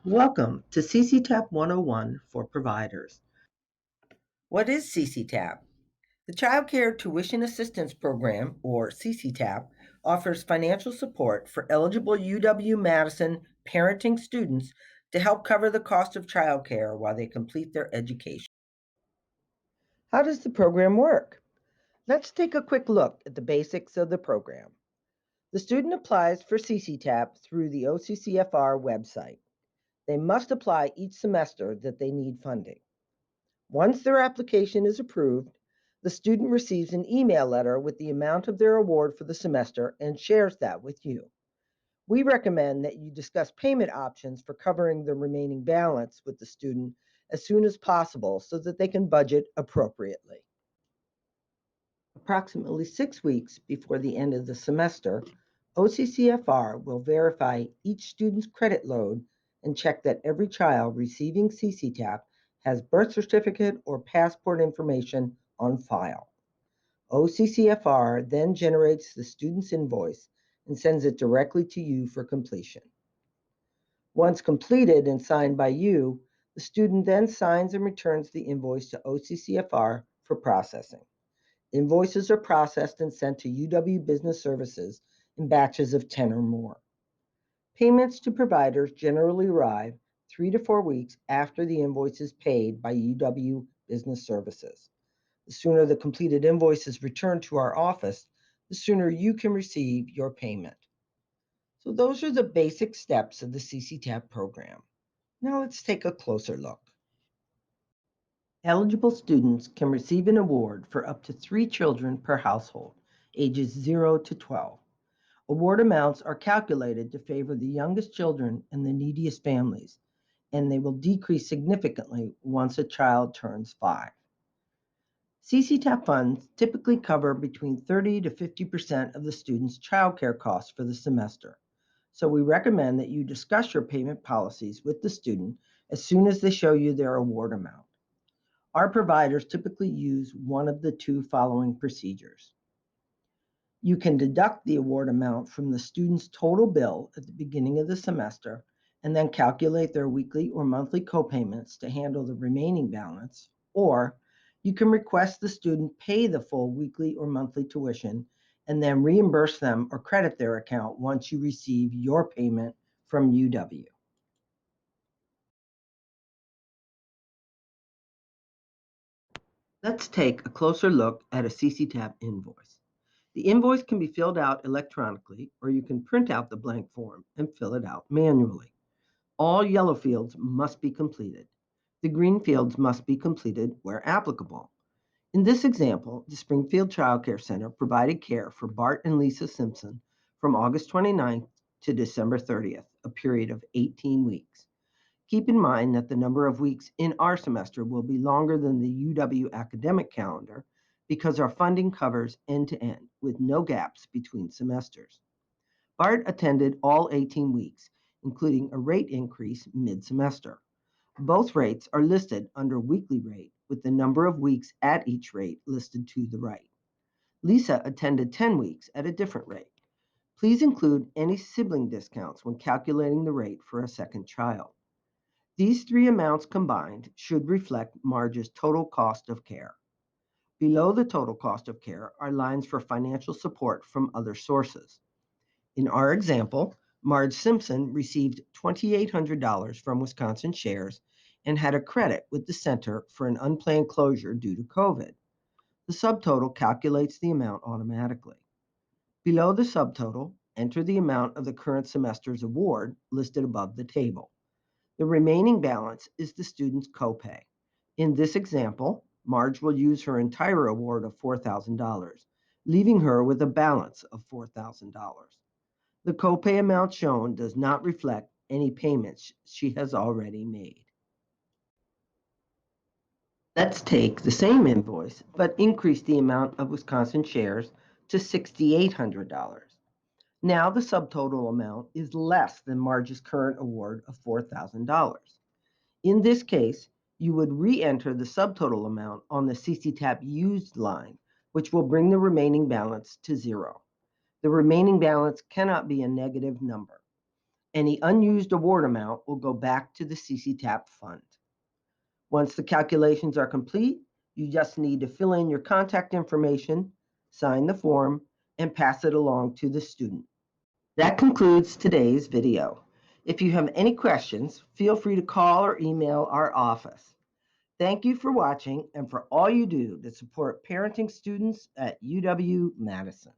Welcome to CCTAP 101 for providers. What is CCTAP? The Child Care Tuition Assistance Program, or CCTAP, offers financial support for eligible UW-Madison parenting students to help cover the cost of childcare while they complete their education. How does the program work? Let's take a quick look at the basics of the program. The student applies for CCTAP through the OCCFR website. They must apply each semester that they need funding. Once their application is approved, the student receives an email letter with the amount of their award for the semester and shares that with you. We recommend that you discuss payment options for covering the remaining balance with the student as soon as possible so that they can budget appropriately. Approximately 6 weeks before the end of the semester, OCCFR will verify each student's credit load and check that every child receiving CCTAP has birth certificate or passport information on file. OCCFR then generates the student's invoice and sends it directly to you for completion. Once completed and signed by you, the student then signs and returns the invoice to OCCFR for processing. Invoices are processed and sent to UW Business Services in batches of 10 or more. Payments to providers generally arrive 3 to 4 weeks after the invoice is paid by UW Business Services. The sooner the completed invoice is returned to our office, the sooner you can receive your payment. So those are the basic steps of the CCTAP program. Now let's take a closer look. Eligible students can receive an award for up to 3 children per household, ages 0 to 12. Award amounts are calculated to favor the youngest children and the neediest families, and they will decrease significantly once a child turns 5. CCTAP funds typically cover between 30 to 50% of the student's childcare costs for the semester. So we recommend that you discuss your payment policies with the student as soon as they show you their award amount. Our providers typically use one of the 2 following procedures. You can deduct the award amount from the student's total bill at the beginning of the semester and then calculate their weekly or monthly copayments to handle the remaining balance, or you can request the student pay the full weekly or monthly tuition and then reimburse them or credit their account once you receive your payment from UW. Let's take a closer look at a CCTAP invoice. The invoice can be filled out electronically, or you can print out the blank form and fill it out manually. All yellow fields must be completed. The green fields must be completed where applicable. In this example, the Springfield Child Care Center provided care for Bart and Lisa Simpson from August 29th to December 30th, a period of 18 weeks. Keep in mind that the number of weeks in our semester will be longer than the UW academic calendar because our funding covers end-to-end with no gaps between semesters. Bart attended all 18 weeks, including a rate increase mid-semester. Both rates are listed under weekly rate with the number of weeks at each rate listed to the right. Lisa attended 10 weeks at a different rate. Please include any sibling discounts when calculating the rate for a second child. These 3 amounts combined should reflect Marge's total cost of care. Below the total cost of care are lines for financial support from other sources. In our example, Marge Simpson received $2,800 from Wisconsin Shares and had a credit with the center for an unplanned closure due to COVID. The subtotal calculates the amount automatically. Below the subtotal, enter the amount of the current semester's award listed above the table. The remaining balance is the student's copay. In this example, Marge will use her entire award of $4,000, leaving her with a balance of $4,000. The copay amount shown does not reflect any payments she has already made. Let's take the same invoice, but increase the amount of Wisconsin Shares to $6,800. Now the subtotal amount is less than Marge's current award of $4,000. In this case, you would re-enter the subtotal amount on the CCTAP used line, which will bring the remaining balance to 0. The remaining balance cannot be a negative number. Any unused award amount will go back to the CCTAP fund. Once the calculations are complete, you just need to fill in your contact information, sign the form, and pass it along to the student. That concludes today's video. If you have any questions, feel free to call or email our office. Thank you for watching and for all you do to support parenting students at UW-Madison.